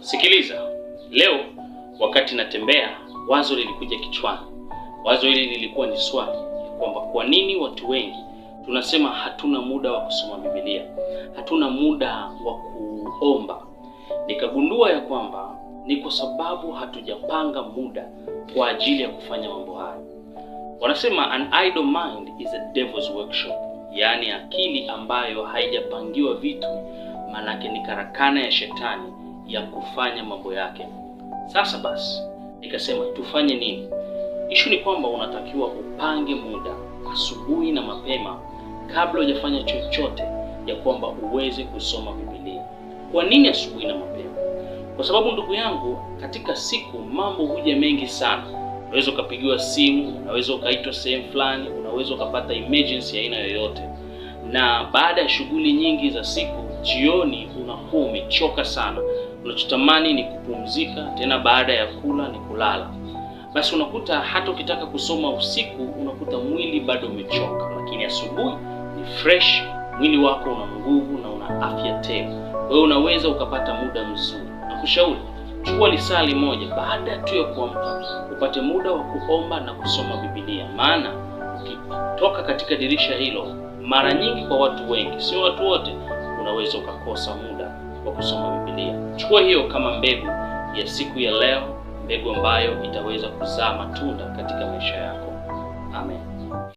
Sikiliza, leo wakati natembea, wazo lilikuja kichwani. Wazo hili lilikuwa ni swali kwamba kwa nini watu wengi tunasema hatuna muda wa kusoma Biblia, hatuna muda wa kuomba. Nikagundua ya kwamba ni kwa sababu hatujapanga muda kwa ajili ya kufanya mambo haya. Wanasema an idle mind is a devil's workshop, yaani akili ambayo haijapangiwa vitu manake ni karakana ya shetani ya kufanya mambo yake. Sasa basi, nikasema tufanye nini? Ishu ni kwamba unatakiwa upange muda asubuhi na mapema kabla hujafanya chochote ya kwamba uweze kusoma Biblia. Kwa nini asubuhi na mapema? Kwa sababu ndugu yangu, katika siku mambo huja mengi sana. Unaweza ukapigiwa simu, unaweza ukaitwa sehemu fulani, unaweza ukapata emergency ya aina yoyote. Na baada ya shughuli nyingi za siku, jioni unakuwa umechoka sana. Unachotamani ni kupumzika, tena baada ya kula ni kulala. Basi unakuta hata ukitaka kusoma usiku unakuta mwili bado umechoka, lakini asubuhi ni fresh, mwili wako una nguvu na una afya tele. Wewe unaweza ukapata muda mzuri. Nakushauri chukua lisali moja baada tu ya kuamka, upate muda wa kuomba na kusoma Biblia. Maana ukitoka katika dirisha hilo, mara nyingi kwa watu wengi, sio watu wote, unaweza ukakosa muda wa kusoma Biblia. Chukua hiyo kama mbegu ya siku ya leo, mbegu ambayo itaweza kuzaa matunda katika maisha yako. Amen.